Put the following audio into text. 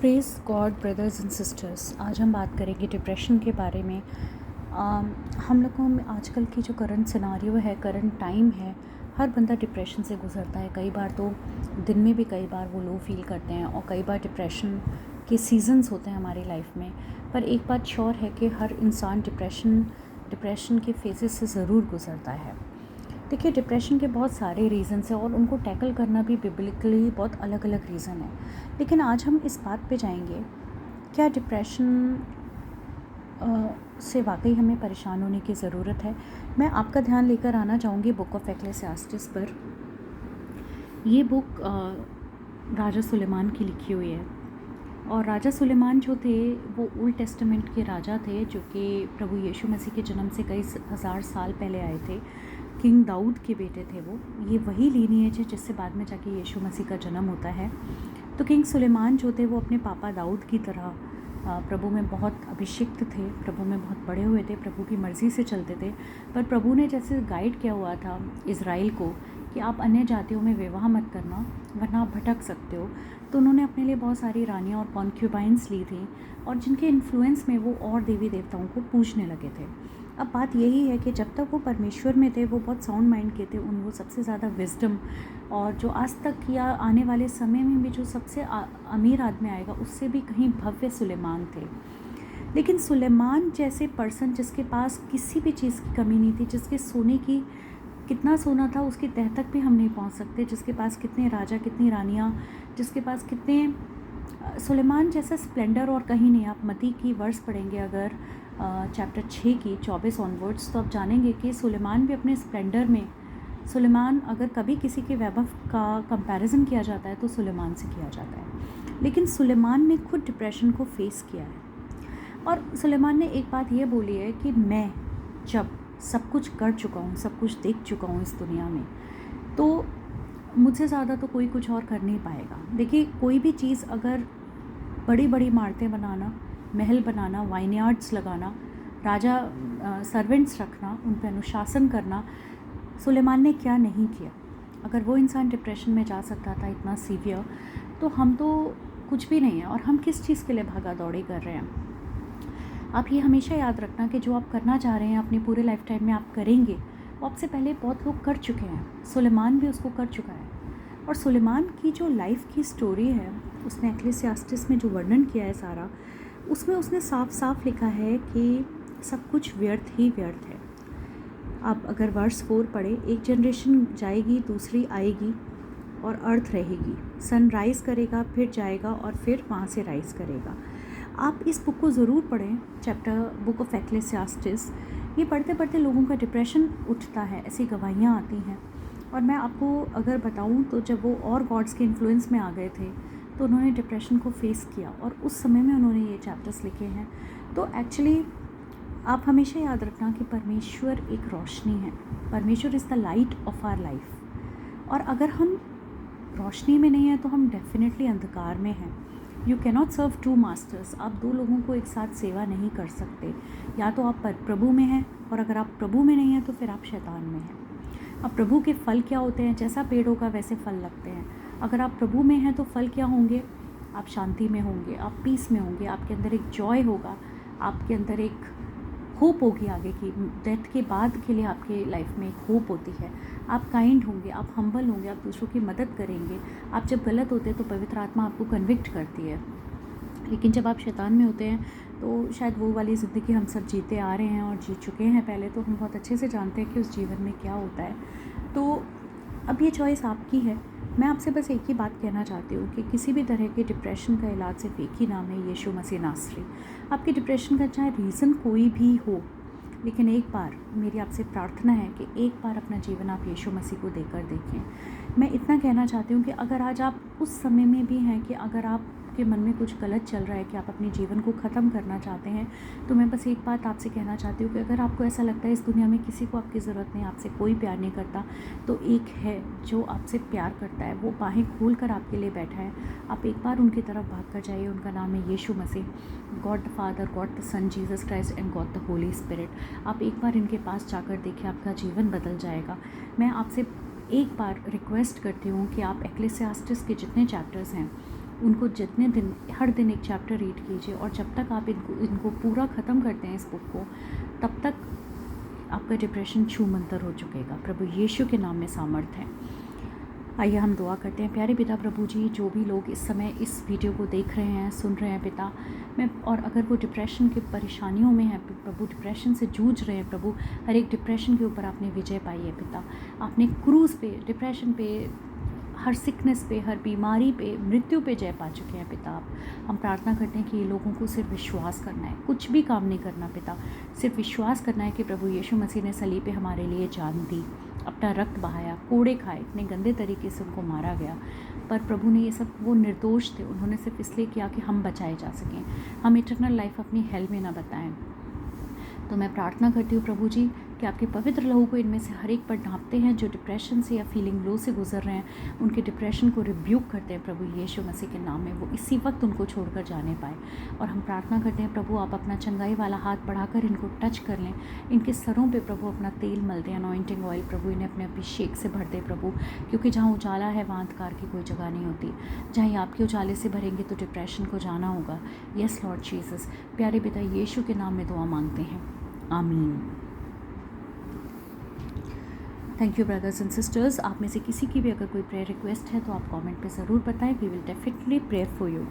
Praise God brothers and sisters. आज हम बात करेंगे डिप्रेशन के बारे में। हम लोगों में आजकल की जो करंट सिनारियो है, करंट टाइम है, हर बंदा डिप्रेशन से गुज़रता है। कई बार तो दिन में भी कई बार वो लो फील करते हैं और कई बार डिप्रेशन के सीजन्स होते हैं हमारी लाइफ में। पर एक बात श्योर है कि हर इंसान डिप्रेशन के फेजेस से ज़रूर गुज़रता है। देखिए, डिप्रेशन के बहुत सारे रीज़न्स हैं और उनको टैकल करना भी बिब्लिकली बहुत अलग अलग रीज़न है। लेकिन आज हम इस बात पे जाएंगे, क्या डिप्रेशन से वाकई हमें परेशान होने की ज़रूरत है। मैं आपका ध्यान लेकर आना चाहूँगी बुक ऑफ एक्लेसियास्टिस पर। ये बुक राजा सुलेमान की लिखी हुई है। और राजा सुलेमान जो थे वो ओल्ड टेस्टामेंट के राजा थे, जो कि प्रभु यीशु मसीह के जन्म से कई हज़ार साल पहले आए थे। किंग दाऊद के बेटे थे वो। ये वही लीनिएज है जिससे बाद में जाके यीशु मसीह का जन्म होता है। तो किंग सुलेमान जो थे वो अपने पापा दाऊद की तरह प्रभु में बहुत अभिषिक्त थे, प्रभु में बहुत बड़े हुए थे, प्रभु की मर्ज़ी से चलते थे। पर प्रभु ने जैसे गाइड किया हुआ था इज़राइल को कि आप अन्य जातियों में विवाह मत करना वरना आप भटक सकते हो, तो उन्होंने अपने लिए बहुत सारी रानियाँ और कॉन्क्यूबाइंस ली थी और जिनके इन्फ्लुएंस में वो और देवी देवताओं को पूजने लगे थे। अब बात यही है कि जब तक वो परमेश्वर में थे वो बहुत साउंड माइंड के थे, उनको सबसे ज़्यादा विजडम और जो आज तक या आने वाले समय में भी जो सबसे अमीर आदमी आएगा उससे भी कहीं भव्य सुलेमान थे। लेकिन सुलेमान जैसे पर्सन जिसके पास किसी भी चीज़ की कमी नहीं थी, जिसके सोने की कितना सोना था उसकी तह तक भी हम नहीं पहुंच सकते, जिसके पास कितने राजा कितनी रानियां, जिसके पास कितने सुलेमान जैसा स्प्लेंडर और कहीं नहीं। आप मती की वर्स पढ़ेंगे अगर चैप्टर 6 की 24 ऑनवर्ड्स, तो आप जानेंगे कि सुलेमान भी अपने स्प्लेंडर में, सुलेमान अगर कभी किसी के वैभव का कंपैरिजन किया जाता है तो सुलेमान से किया जाता है। लेकिन सुलेमान ने खुद डिप्रेशन को फेस किया है और सुलेमान ने एक बात ये बोली है कि मैं जब सब कुछ कर चुका हूँ, सब कुछ देख चुका हूँ इस दुनिया में, तो मुझसे ज़्यादा तो कोई कुछ और कर नहीं पाएगा। देखिए, कोई भी चीज़ अगर बड़ी बड़ी इमारतें बनाना, महल बनाना, वाइनयार्ड्स लगाना, राजा सर्वेंट्स रखना, उन पर अनुशासन करना, सुलेमान ने क्या नहीं किया। अगर वो इंसान डिप्रेशन में जा सकता था इतना सीवियर, तो हम तो कुछ भी नहीं है। और हम किस चीज़ के लिए भागा दौड़ी कर रहे हैं। आप ये हमेशा याद रखना कि जो आप करना चाह रहे हैं अपने पूरे लाइफ टाइम में आप करेंगे, वो आपसे पहले बहुत लोग कर चुके हैं। सुलेमान भी उसको कर चुका है। और सुलेमान की जो लाइफ की स्टोरी है, उसने एक्लेसियास्टिस में जो वर्णन किया है सारा, उसमें उसने साफ साफ लिखा है कि सब कुछ व्यर्थ ही व्यर्थ है। आप अगर वर्स 4 पढ़े, एक जनरेशन जाएगी दूसरी आएगी और अर्थ रहेगी, सन राइज़ करेगा फिर जाएगा और फिर वहाँ से राइज़ करेगा। आप इस बुक को ज़रूर पढ़ें, चैप्टर बुक ऑफ एक्लेसियास्टिस। ये पढ़ते पढ़ते लोगों का डिप्रेशन उठता है, ऐसी गवाहियाँ आती हैं। और मैं आपको अगर बताऊं तो जब वो और गॉड्स के इन्फ्लुएंस में आ गए थे तो उन्होंने डिप्रेशन को फेस किया और उस समय में उन्होंने ये चैप्टर्स लिखे हैं। तो एक्चुअली आप हमेशा याद रखना कि परमेश्वर एक रोशनी है, Parmeshwar is the light of our life. और अगर हम रोशनी में नहीं हैं तो हम डेफिनेटली अंधकार में हैं। You cannot serve to masters. आप दो लोगों को एक साथ सेवा नहीं कर सकते। या तो आप प्रभु में हैं, और अगर आप प्रभु में नहीं हैं तो फिर आप शैतान में हैं। अब प्रभु के फल क्या होते हैं? जैसा पेड़ होगा वैसे फल लगते हैं। अगर आप प्रभु में हैं तो फल क्या होंगे? आप शांति में होंगे, आप पीस में होंगे, आपके अंदर एक जॉय होगा, आपके अंदर एक होप होगी आगे की, डेथ के बाद के लिए आपके लाइफ में एक होप होती है। आप काइंड होंगे, आप हम्बल होंगे, आप दूसरों की मदद करेंगे। आप जब गलत होते हैं तो पवित्र आत्मा आपको कन्विक्ट करती है। लेकिन जब आप शैतान में होते हैं तो शायद वो वाली ज़िंदगी हम सब जीते आ रहे हैं और जी चुके हैं पहले, तो हम बहुत अच्छे से जानते हैं कि उस जीवन में क्या होता है। तो अब ये चॉइस आपकी है। मैं आपसे बस एक ही बात कहना चाहती हूँ कि किसी भी तरह के डिप्रेशन का इलाज सिर्फ एक ही नाम है, यीशु मसीह नासरी। आपके डिप्रेशन का चाहे रीज़न कोई भी हो, लेकिन एक बार मेरी आपसे प्रार्थना है कि एक बार अपना जीवन आप यीशु मसीह को देकर देखें। मैं इतना कहना चाहती हूँ कि अगर आज आप उस समय में भी हैं कि अगर आपके मन में कुछ गलत चल रहा है कि आप अपने जीवन को ख़त्म करना चाहते हैं, तो मैं बस एक बात आपसे कहना चाहती हूँ कि अगर आपको ऐसा लगता है इस दुनिया में किसी को आपकी ज़रूरत नहीं, आपसे कोई प्यार नहीं करता, तो एक है जो आपसे प्यार करता है, वो बाहें खोल कर आपके लिए बैठा है। आप एक बार उनकी तरफ भाग कर जाइए। उनका नाम है Yeshu Masih, God the Father, God the Son Jesus Christ and God the Holy Spirit. आप एक बार इनके पास जाकर देखिए, आपका जीवन बदल जाएगा। मैं आपसे एक बार रिक्वेस्ट करती हूँ कि आप एक्लेसियास्टिस के जितने चैप्टर्स हैं उनको जितने दिन, हर दिन एक चैप्टर रीड कीजिए, और जब तक आप इनको पूरा ख़त्म करते हैं इस बुक को, तब तक आपका डिप्रेशन छूमंतर हो चुकेगा। प्रभु यीशु के नाम में सामर्थ्य है। आइए हम दुआ करते हैं। प्यारे पिता प्रभु जी, जो भी लोग इस समय इस वीडियो को देख रहे हैं, सुन रहे हैं पिता, मैं, और अगर वो डिप्रेशन की परेशानियों में है प्रभु, डिप्रेशन से जूझ रहे हैं प्रभु, हर एक डिप्रेशन के ऊपर आपने विजय पाई है पिता। आपने क्रूज़ पे, डिप्रेशन पे, हर सिकनेस पे, हर बीमारी पे, मृत्यु पे जय पा चुके हैं पिता आप। हम प्रार्थना करते हैं कि ये लोगों को सिर्फ विश्वास करना है, कुछ भी काम नहीं करना पिता, सिर्फ विश्वास करना है कि प्रभु यीशु मसीह ने सलीब पे हमारे लिए जान दी, अपना रक्त बहाया, कोड़े खाए, इतने गंदे तरीके से उनको मारा गया, पर प्रभु ने ये सब, वो निर्दोष थे, उन्होंने सिर्फ इसलिए किया कि हम बचाए जा सकें, हम इटर्नल लाइफ अपनी हेल में ना बताएं। तो मैं प्रार्थना करती हूँ प्रभु जी कि आपके पवित्र लहू को इनमें से हर एक पर ढांपते हैं जो डिप्रेशन से या फीलिंग लो से गुजर रहे हैं, उनके डिप्रेशन को रिब्यूक करते हैं प्रभु यीशु मसीह के नाम में, वो इसी वक्त उनको छोड़कर जाने पाए। और हम प्रार्थना करते हैं प्रभु, आप अपना चंगाई वाला हाथ बढ़ाकर इनको टच कर लें, इनके सरों पे प्रभु अपना तेल मल दें, अनॉइंटिंग ऑयल प्रभु, इन्हें अपने अभिषेक से भर दे प्रभु, क्योंकि जहाँ उजाला है वहाँ अंधकार की कोई जगह नहीं होती। जहाँ आपके उजाले से भरेंगे तो डिप्रेशन को जाना होगा। यस लॉर्ड जीसस, प्यारे पिता यीशु के नाम में दुआ मांगते हैं, आमीन। Thank you brothers and sisters. आप में से किसी की भी अगर कोई प्रेयर रिक्वेस्ट है तो आप कमेंट पे ज़रूर बताएं। We will definitely pray for you.